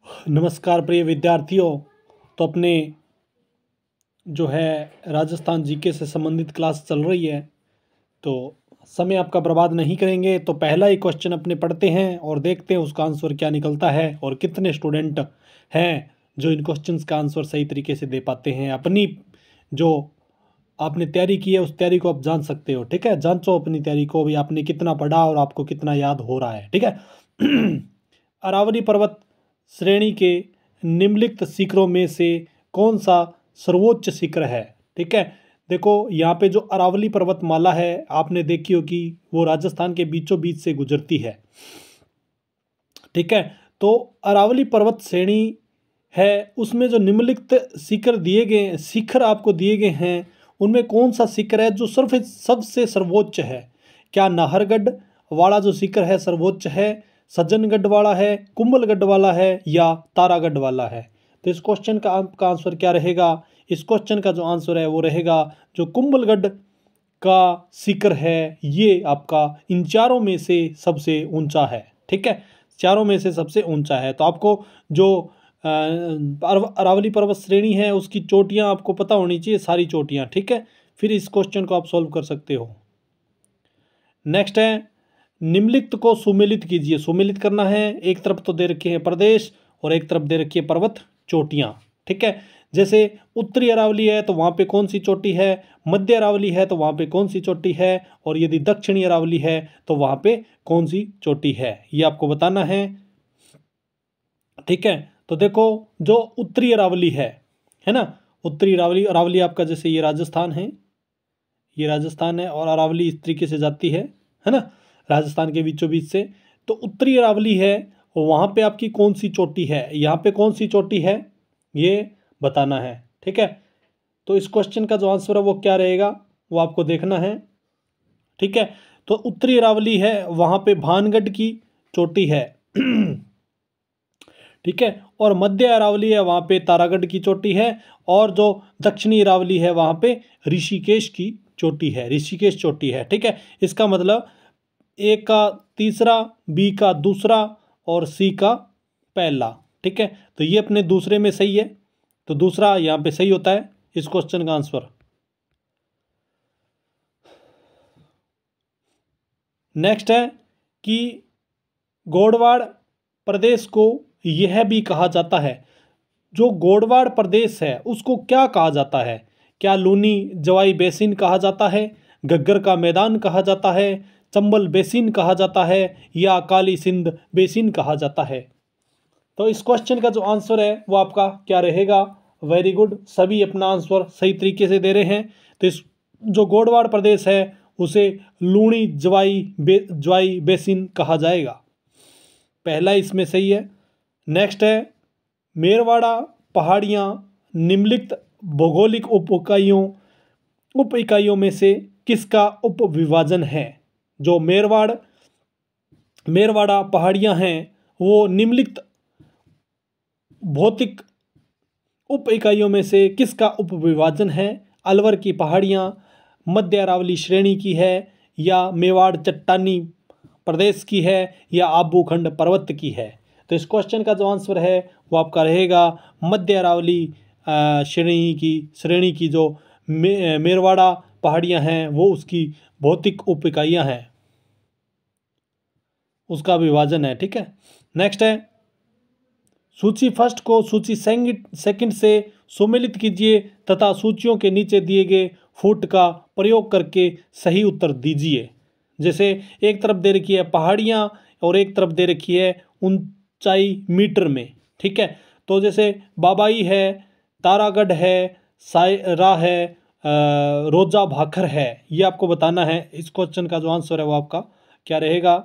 नमस्कार प्रिय विद्यार्थियों। तो अपने जो है राजस्थान जीके से संबंधित क्लास चल रही है, तो समय आपका बर्बाद नहीं करेंगे। तो पहला ही क्वेश्चन अपने पढ़ते हैं और देखते हैं उसका आंसर क्या निकलता है और कितने स्टूडेंट हैं जो इन क्वेश्चंस का आंसर सही तरीके से दे पाते हैं। अपनी जो आपने तैयारी की है उस तैयारी को आप जान सकते हो, ठीक है। जांचो अपनी तैयारी को भी, आपने कितना पढ़ा और आपको कितना याद हो रहा है, ठीक है। अरावली पर्वत श्रेणी के निम्नलिखित शिखरों में से कौन सा सर्वोच्च शिखर है, ठीक है। देखो यहाँ पे जो अरावली पर्वतमाला है आपने देखी होगी, वो राजस्थान के बीचों बीच से गुजरती है, ठीक है। तो अरावली पर्वत श्रेणी है, उसमें जो निम्नलिखित शिखर आपको दिए गए हैं, उनमें कौन सा शिखर है जो सबसे सर्वोच्च है। क्या नाहरगढ़ वाला जो शिखर है सर्वोच्च है, सज्जनगढ़ वाला है, कुंभलगढ़ वाला है, या तारागढ़ वाला है। तो इस क्वेश्चन का आपका आंसर क्या रहेगा। इस क्वेश्चन का जो आंसर है वो रहेगा जो कुंभलगढ़ का शिखर है, ये आपका इन चारों में से सबसे ऊंचा है, ठीक है। चारों में से सबसे ऊंचा है। तो आपको जो अरावली पर्वत श्रेणी है उसकी चोटियां आपको पता होनी चाहिए, सारी चोटियां, ठीक है। फिर इस क्वेश्चन को आप सॉल्व कर सकते हो। नेक्स्ट है, निम्नलिखित को सुमेलित कीजिए। सुमेलित करना है, एक तरफ तो दे रखे हैं प्रदेश और एक तरफ दे रखी है पर्वत चोटियां, ठीक है। जैसे उत्तरी अरावली है तो वहाँ पे कौन सी चोटी है, मध्य अरावली है तो वहाँ पे कौन सी चोटी है, और यदि दक्षिणी अरावली है तो वहाँ पे कौन सी चोटी है, ये आपको बताना है, ठीक है। तो देखो जो उत्तरी अरावली है ना, उत्तरी अरावली, अरावली आपका जैसे ये राजस्थान है, ये राजस्थान है और अरावली इस तरीके से जाती है ना, राजस्थान के बीचों बीच से। तो उत्तरी अरावली है, वहाँ पे आपकी कौन सी चोटी है, यहाँ पे कौन सी चोटी है, ये बताना है, ठीक है। तो इस क्वेश्चन का जो आंसर है वो क्या रहेगा, वो आपको देखना है, ठीक है। तो उत्तरी अरावली है, वहाँ पे भानगढ़ की चोटी है, ठीक है। और मध्य अरावली है, वहाँ पे तारागढ़ की चोटी है, और जो दक्षिणी अरावली है वहाँ पे ऋषिकेश की चोटी है, ऋषिकेश चोटी है, ठीक है। इसका मतलब ए का तीसरा, बी का दूसरा और सी का पहला, ठीक है। तो ये अपने दूसरे में सही है, तो दूसरा यहाँ पे सही होता है इस क्वेश्चन का आंसर। नेक्स्ट है कि गोडवाड़ प्रदेश को यह भी कहा जाता है, जो गोडवाड़ प्रदेश है उसको क्या कहा जाता है। क्या लूनी जवाई बेसिन कहा जाता है, घग्गर का मैदान कहा जाता है, चंबल बेसिन कहा जाता है, या काली सिंध बेसिन कहा जाता है। तो इस क्वेश्चन का जो आंसर है वो आपका क्या रहेगा। वेरी गुड, सभी अपना आंसर सही तरीके से दे रहे हैं। तो इस जो गोडवाड़ प्रदेश है उसे लूनी ज्वाई बेसिन कहा जाएगा, पहला इसमें सही है। नेक्स्ट है, मेरवाड़ा पहाड़ियाँ निम्नलिखित भौगोलिक उप इकाइयों में से किसका उप विभाजन है। जो मेरवाड़ा पहाड़ियाँ हैं वो निम्नलिखित भौतिक उप इकाइयों में से किसका उप विभाजन है। अलवर की पहाड़ियाँ मध्य अरावली श्रेणी की है, या मेवाड़ चट्टानी प्रदेश की है, या आबूखंड पर्वत की है। तो इस क्वेश्चन का जो आंसर है वो आपका रहेगा मध्य अरावली श्रेणी की जो मेरवाड़ा पहाड़ियाँ हैं वो उसकी भौतिक उप इकाइयाँ हैं, उसका विभाजन है, ठीक है। नेक्स्ट है, सूची फर्स्ट को सूची सेकंड से सुमेलित कीजिए तथा सूचियों के नीचे दिए गए फुट का प्रयोग करके सही उत्तर दीजिए। जैसे एक तरफ दे रखी है पहाड़ियाँ और एक तरफ दे रखी है ऊंचाई मीटर में, ठीक है। तो जैसे बाबाई है, तारागढ़ है, सायरा है, रोजा भाखर है, ये आपको बताना है। इस क्वेश्चन का जो आंसर है वो आपका क्या रहेगा,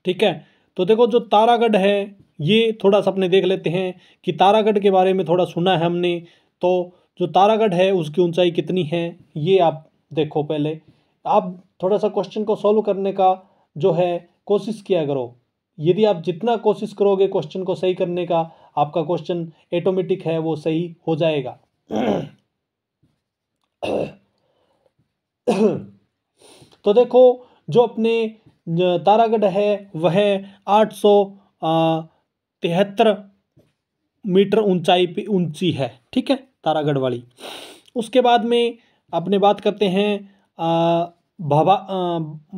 ठीक है। तो देखो जो तारागढ़ है ये थोड़ा सा अपने देख लेते हैं कि तारागढ़ के बारे में थोड़ा सुना है हमने। तो जो तारागढ़ है उसकी ऊंचाई कितनी है, ये आप देखो। पहले आप थोड़ा सा क्वेश्चन को सॉल्व करने का जो है कोशिश किया करो। यदि आप जितना कोशिश करोगे क्वेश्चन को सही करने का, आपका क्वेश्चन ऑटोमेटिक है वो सही हो जाएगा। तो देखो जो अपने तारागढ़ है वह 800 73 मीटर ऊंचाई पे ऊंची है, ठीक है, तारागढ़ वाली। उसके बाद में अपने बात करते हैं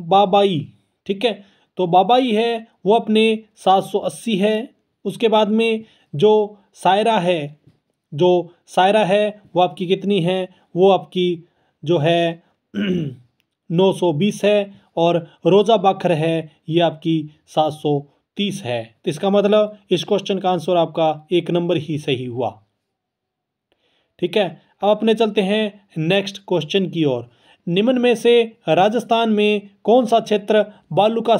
बाबाई, ठीक है। तो बाबाई है वो अपने 780 है। उसके बाद में जो सायरा है, वो आपकी कितनी है, वो आपकी जो है 920 है। और रोजा बाखर है ये आपकी 730 है। तो इसका मतलब इस क्वेश्चन का आंसर आपका 1 नंबर ही सही हुआ, ठीक है। अब अपने चलते हैं नेक्स्ट क्वेश्चन की ओर। निम्न में से राजस्थान में कौन सा क्षेत्र बालू का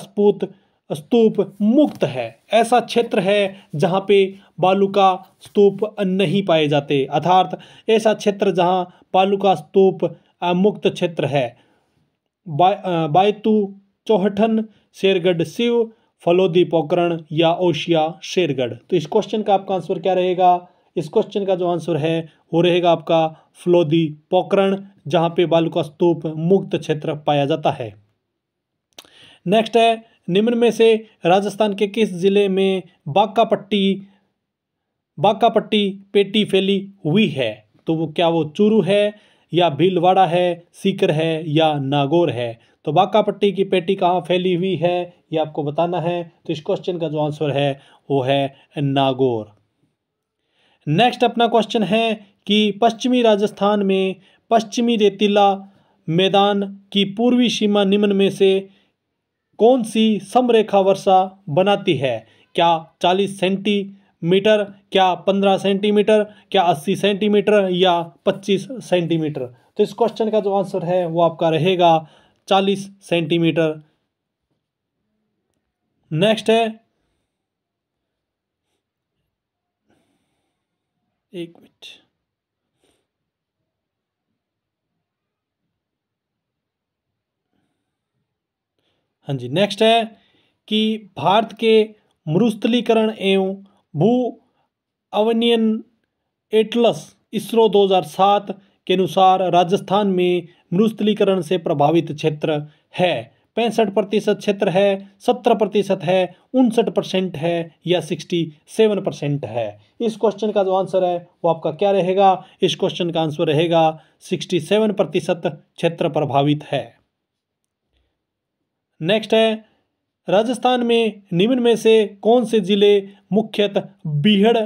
स्तूप मुक्त है? ऐसा क्षेत्र है जहां पे बालू का स्तूप नहीं पाए जाते, अर्थात ऐसा क्षेत्र जहां बालू का स्तूप मुक्त क्षेत्र है। बायतू, चौहटन, शेरगढ़ शिव, फलोदी पोकरण या ओशिया शेरगढ़। तो इस क्वेश्चन का आपका आंसर क्या रहेगा? इस क्वेश्चन का जो आंसर है वो रहेगा आपका फलोदी पोकरण, जहां पे बालू का स्तूप मुक्त क्षेत्र पाया जाता है। नेक्स्ट है, निम्न में से राजस्थान के किस जिले में बांका पट्टी पेटी फैली हुई है? तो वो क्या, वो चूरू है या भीलवाड़ा है, सीकर है या नागौर है? तो बांका पट्टी की पेटी कहाँ फैली हुई है ये आपको बताना है। तो इस क्वेश्चन का जो आंसर है वो है नागौर। नेक्स्ट अपना क्वेश्चन है कि पश्चिमी राजस्थान में पश्चिमी रेतीला मैदान की पूर्वी सीमा निम्न में से कौन सी समरेखा वर्षा बनाती है? क्या 40 सेंटीमीटर, क्या 15 सेंटीमीटर, क्या 80 सेंटीमीटर या 25 सेंटीमीटर? तो इस क्वेश्चन का जो आंसर है वो आपका रहेगा 40 सेंटीमीटर। नेक्स्ट है, एक मिनट, हाँ जी, नेक्स्ट है कि भारत के मरुस्थलीकरण एवं भू अवनयन एटलस इसरो 2007 के अनुसार राजस्थान में मरुस्थलीकरण से प्रभावित क्षेत्र है 65% क्षेत्र है, 17% है, 59% है या 67% है? इस क्वेश्चन का जो आंसर है वो आपका क्या रहेगा? इस क्वेश्चन का आंसर रहेगा 67% क्षेत्र प्रभावित है। नेक्स्ट है, राजस्थान में निम्न में से कौन से जिले मुख्यतः बीहड़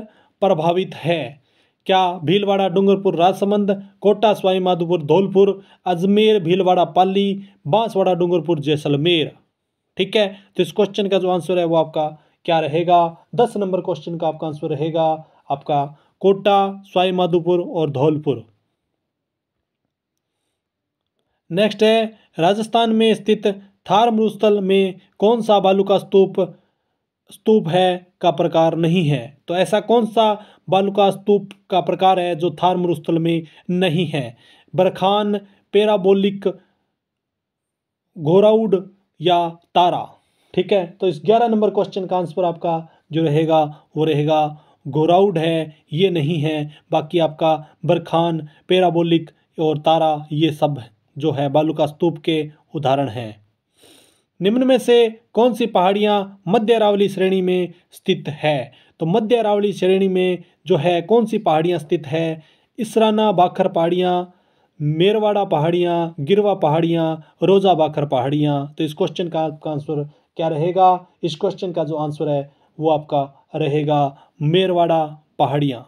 प्रभावित है? क्या भीलवाड़ा, डूंगरपुर, राजसमंद, कोटा, सवाई माधोपुर, धौलपुर, अजमेर, भीलवाड़ा, पाली, बांसवाड़ा, डूंगरपुर, जैसलमेर? ठीक है, तो इस क्वेश्चन का जो आंसर है वो आपका क्या रहेगा? 10 नंबर क्वेश्चन का आपका आंसर रहेगा आपका कोटा, सवाई माधोपुर और धौलपुर। नेक्स्ट है, राजस्थान में स्थित थार मरुस्थल में कौन सा बालू का स्तूप है का प्रकार नहीं है? तो ऐसा कौन सा बालू का स्तूप का प्रकार है जो थार मरुस्थल में नहीं है? बरखान, पैराबोलिक, घोराउड या तारा? ठीक है, तो इस 11 नंबर क्वेश्चन का आंसर आपका जो रहेगा वो रहेगा घोराउड है, ये नहीं है। बाकी आपका बरखान, पैराबोलिक और तारा ये सब जो है बालू का स्तूप के उदाहरण हैं। निम्न में से कौन सी पहाड़ियाँ मध्य अरावली श्रेणी में स्थित है? तो मध्य अरावली श्रेणी में जो है कौन सी पहाड़ियाँ स्थित है? इसराना बाखर पहाड़ियाँ, मेरवाड़ा पहाड़ियाँ, गिरवा पहाड़ियाँ, रोजा बाखर पहाड़ियाँ? तो इस क्वेश्चन का आपका आंसर क्या रहेगा? इस क्वेश्चन का जो आंसर है वो आपका रहेगा मेरवाड़ा पहाड़ियाँ।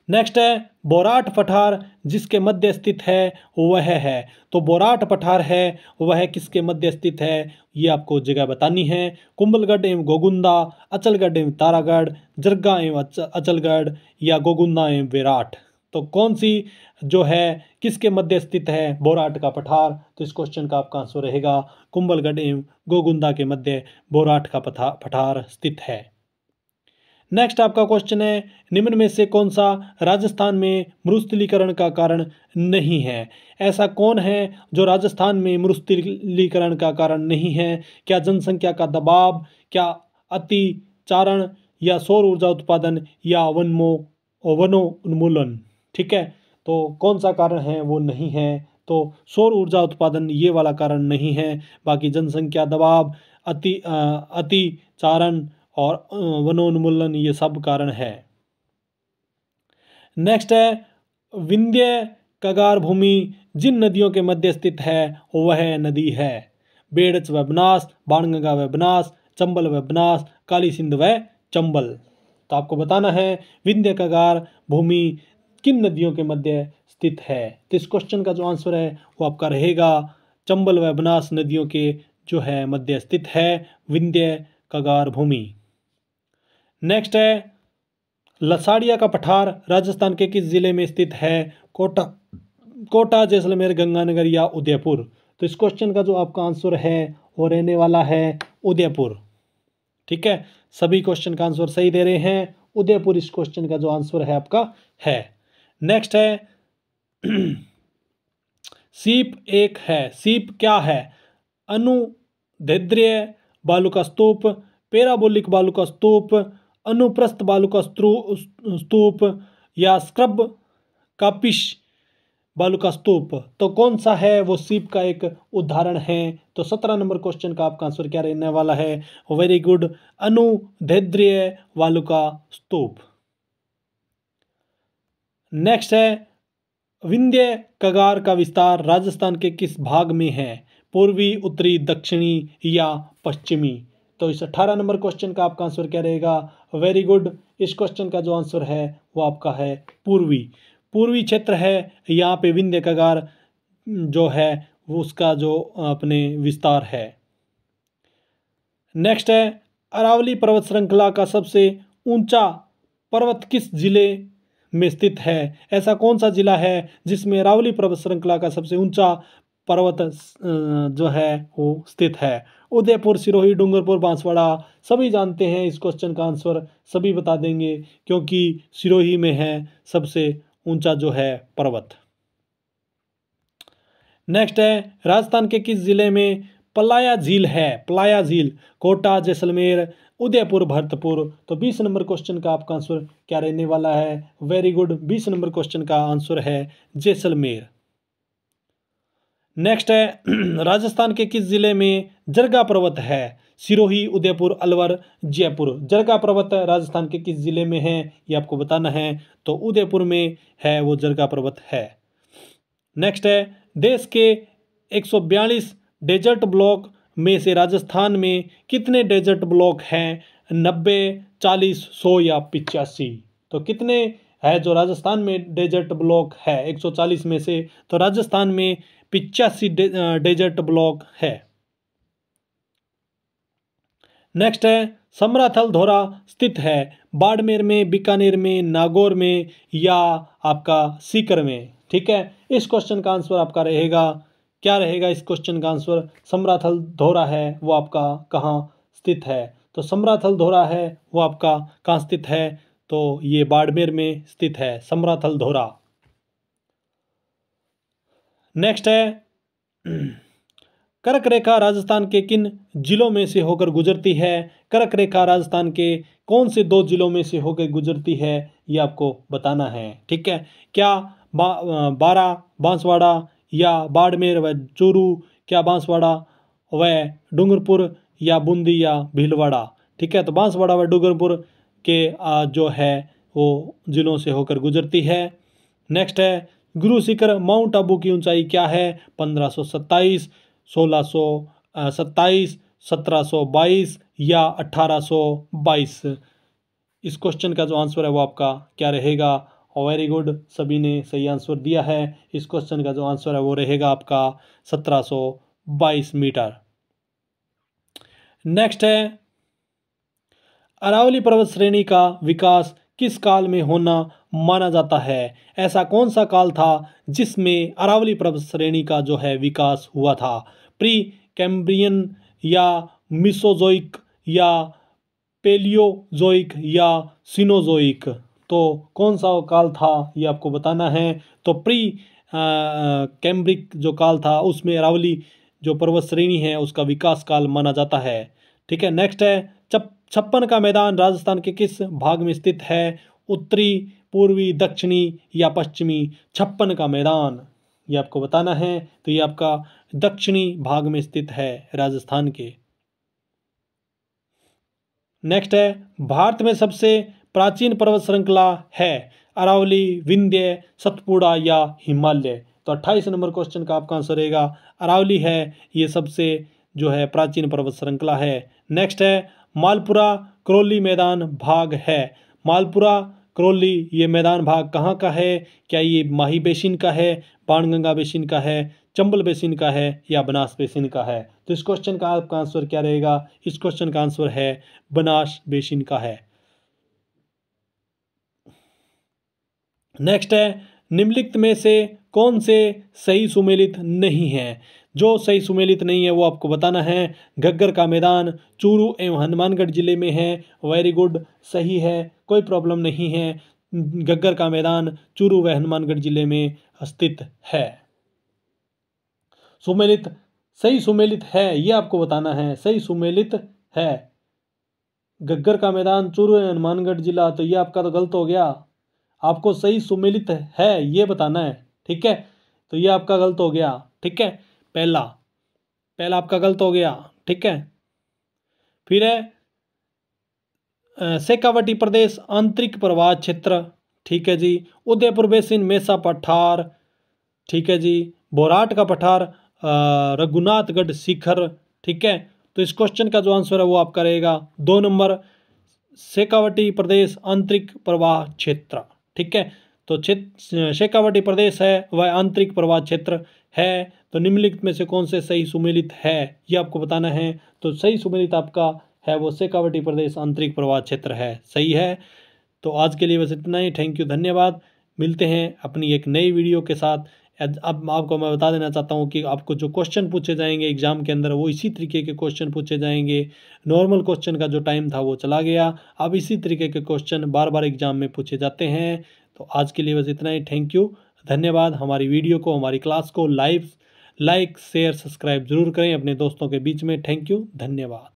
नेक्स्ट है, बोराट पठार जिसके मध्य स्थित है वह है। तो बोराट पठार है वह किसके मध्य स्थित है ये आपको जगह बतानी है। कुंभलगढ़ एवं गोगुंदा, अचलगढ़ एवं तारागढ़, जरगा एवं अचलगढ़ या गोगुंदा एवं विराट? तो कौन सी जो है किसके मध्य स्थित है बोराट का पठार? तो इस क्वेश्चन का आपका आंसर रहेगा कुंभलगढ़ एवं गोगुंदा के मध्य बोराट का पठार स्थित है। नेक्स्ट आपका क्वेश्चन है, निम्न में से कौन सा राजस्थान में मरुस्थलीकरण का कारण नहीं है? ऐसा कौन है जो राजस्थान में मरुस्थलीकरण का कारण नहीं है? क्या जनसंख्या का दबाव, क्या अतिचारण या सौर ऊर्जा उत्पादन या वनोन्मूलन? ठीक है, तो कौन सा कारण है वो नहीं है? तो सौर ऊर्जा उत्पादन ये वाला कारण नहीं है। बाकी जनसंख्या दबाव, अतिचारण और वनोन्मूलन, ये सब कारण है। नेक्स्ट है विंध्य कगार भूमि जिन नदियों के मध्य स्थित है वह नदी है बेड़च व बनास, बाणगंगा व बनास, चंबल व बनास, काली सिंध व चंबल। तो आपको बताना है विंध्य कगार भूमि किन नदियों के मध्य स्थित है। तो इस क्वेश्चन का जो आंसर है वो आपका रहेगा चंबल व बनास नदियों के जो है मध्य स्थित है विंध्य कगार भूमि। नेक्स्ट है लसाड़िया का पठार राजस्थान के किस जिले में स्थित है। कोटा, जैसलमेर, गंगानगर या उदयपुर। तो इस क्वेश्चन का जो आपका आंसर है वो रहने वाला है उदयपुर। ठीक है, सभी क्वेश्चन का आंसर सही दे रहे हैं, उदयपुर इस क्वेश्चन का जो आंसर है आपका है। नेक्स्ट है सीप एक है, सीप क्या है। अनुदैर्ध्य बालू का स्तूप, पैराबोलिक बालू का स्तूप, अनुप्रस्थ बालू का स्तूप या स्क्रब कापिश बालू का स्तूप। तो कौन सा है वो सीप का एक उदाहरण है। तो 17 नंबर क्वेश्चन का आपका आंसर क्या रहने वाला है। वेरी गुड, अनुदैर्ध्य बालू का स्तूप। नेक्स्ट है विंध्य कगार का विस्तार राजस्थान के किस भाग में है। पूर्वी, उत्तरी, दक्षिणी या पश्चिमी। तो इस 18 नंबर क्वेश्चन का आपका आंसर क्या रहेगा। वेरी गुड, इस क्वेश्चन का जो आंसर है वो आपका है पूर्वी। पूर्वी क्षेत्र है, यहाँ पे विंध्य कगार जो है वो उसका जो अपने विस्तार है। नेक्स्ट है अरावली पर्वत श्रृंखला का सबसे ऊंचा पर्वत किस जिले में स्थित है। ऐसा कौन सा जिला है जिसमें अरावली पर्वत श्रृंखला का सबसे ऊंचा पर्वत जो है वो स्थित है। उदयपुर, सिरोही, डूंगरपुर, बांसवाड़ा। सभी जानते हैं इस क्वेश्चन का आंसर, सभी बता देंगे क्योंकि सिरोही में है सबसे ऊंचा जो है पर्वत। नेक्स्ट है राजस्थान के किस जिले में पलाया झील है। पलाया झील कोटा, जैसलमेर, उदयपुर, भरतपुर। तो 20 नंबर क्वेश्चन का आपका आंसर क्या रहने वाला है। वेरी गुड, 20 नंबर क्वेश्चन का आंसर है जैसलमेर। नेक्स्ट है राजस्थान के किस जिले में जरगा पर्वत है। सिरोही, उदयपुर, अलवर, जयपुर। जरगा पर्वत राजस्थान के किस जिले में है ये आपको बताना है। तो उदयपुर में है वो जरगा पर्वत है। नेक्स्ट है देश के 142 डेजर्ट ब्लॉक में से राजस्थान में कितने डेजर्ट ब्लॉक हैं। 90, 40, 100 या 85। तो कितने है जो राजस्थान में डेजर्ट ब्लॉक है 140 में से। तो राजस्थान में 85 डेजर्ट ब्लॉक है। नेक्स्ट है समराथल धोरा स्थित है बाड़मेर में, बीकानेर में, नागौर में या आपका सीकर में। ठीक है, इस क्वेश्चन का आंसर आपका रहेगा क्या रहेगा। इस क्वेश्चन का आंसर समराथल धोरा है वो आपका कहाँ स्थित है। तो समराथल धोरा है वो आपका कहाँ स्थित है। तो ये बाड़मेर में स्थित है समराथल धोरा। नेक्स्ट है कर्क रेखा राजस्थान के किन जिलों में से होकर गुजरती है। कर्क रेखा राजस्थान के कौन से 2 जिलों में से होकर गुजरती है ये आपको बताना है। ठीक है, क्या बारा, बांसवाड़ा या बाड़मेर व चूरू, क्या बांसवाड़ा व डूंगरपुर या बूंदी या भीलवाड़ा। ठीक है, तो बांसवाड़ा व डूंगरपुर के जो है वो जिलों से होकर गुजरती है। नेक्स्ट है गुरु शिखर माउंट आबू की ऊंचाई क्या है। 1527, 1627, 1722 या 1822। इस क्वेश्चन का जो आंसर है वो आपका क्या रहेगा। वेरी गुड, सभी ने सही आंसर दिया है। इस क्वेश्चन का जो आंसर है वो रहेगा आपका 1722 मीटर। नेक्स्ट है अरावली पर्वत श्रेणी का विकास किस काल में होना माना जाता है। ऐसा कौन सा काल था जिसमें अरावली पर्वत श्रेणी का जो है विकास हुआ था। प्री कैम्ब्रियन या मिसोजोइक या पेलियोजोइक या सिनोजोइक। तो कौन सा काल था ये आपको बताना है। तो प्री कैम्ब्रिक जो काल था उसमें अरावली जो पर्वत श्रेणी है उसका विकास काल माना जाता है। ठीक है, नेक्स्ट है छप्पन का मैदान राजस्थान के किस भाग में स्थित है। उत्तरी, पूर्वी, दक्षिणी या पश्चिमी। छप्पन का मैदान ये आपको बताना है। तो ये आपका दक्षिणी भाग में स्थित है राजस्थान के। नेक्स्ट है भारत में सबसे प्राचीन पर्वत श्रृंखला है अरावली, विंध्य, सतपुड़ा या हिमालय। तो 28 नंबर क्वेश्चन का आपका आंसर रहेगा अरावली है ये सबसे जो है प्राचीन पर्वत श्रृंखला है। नेक्स्ट है मालपुरा करौली मैदान भाग है। मालपुरा करौली ये मैदान भाग कहाँ का है? क्या ये माही बेसिन का है, बाणगंगा बेसिन का है, चंबल बेसिन का है या बनास बेसिन का है? तो इस क्वेश्चन का आपका आंसर क्या रहेगा? इस क्वेश्चन का आंसर है बनास बेसिन का है। नेक्स्ट है निम्नलिखित में से कौन से सही सुमेलित नहीं है? जो सही सुमेलित नहीं है वो आपको बताना है। घग्गर का मैदान चूरू एवं हनुमानगढ़ जिले में है। वेरी गुड, सही है, कोई प्रॉब्लम नहीं है। घग्गर का मैदान चूरू व हनुमानगढ़ जिले में स्थित है। सुमेलित, सही सुमेलित है ये आपको बताना है। सही सुमेलित है घग्गर का मैदान चूरू एवं हनुमानगढ़ जिला, तो ये आपका तो गलत हो गया। आपको सही सुमेलित है ये बताना है, ठीक है। तो ये आपका गलत हो गया, ठीक है। पहला आपका गलत हो गया, ठीक है। फिर है शेखावटी प्रदेश आंतरिक प्रवाह क्षेत्र, ठीक है जी। उदयपुर बेसिन मेसा पठार, ठीक है जी। बोराट का पठार रघुनाथगढ़ शिखर, ठीक है। तो इस क्वेश्चन का जो आंसर है वो आपका रहेगा 2 नंबर शेखावटी प्रदेश आंतरिक प्रवाह क्षेत्र, ठीक है। तो शेखावटी प्रदेश है वह आंतरिक प्रवाह क्षेत्र है। तो निम्नलिखित में से कौन से सही सुमेलित है ये आपको बताना है। तो सही सुमेलित आपका है वो शेखावटी प्रदेश आंतरिक प्रवाह क्षेत्र है, सही है। तो आज के लिए बस इतना ही। थैंक यू, धन्यवाद। मिलते हैं अपनी एक नई वीडियो के साथ। अब आपको मैं बता देना चाहता हूँ कि आपको जो क्वेश्चन पूछे जाएंगे एग्जाम के अंदर वो इसी तरीके के क्वेश्चन पूछे जाएंगे। नॉर्मल क्वेश्चन का जो टाइम था वो चला गया, अब इसी तरीके के क्वेश्चन बार बार एग्जाम में पूछे जाते हैं। तो आज के लिए बस इतना ही। थैंक यू, धन्यवाद। हमारी वीडियो को, हमारी क्लास को लाइक शेयर सब्सक्राइब जरूर करें अपने दोस्तों के बीच में। थैंक यू, धन्यवाद।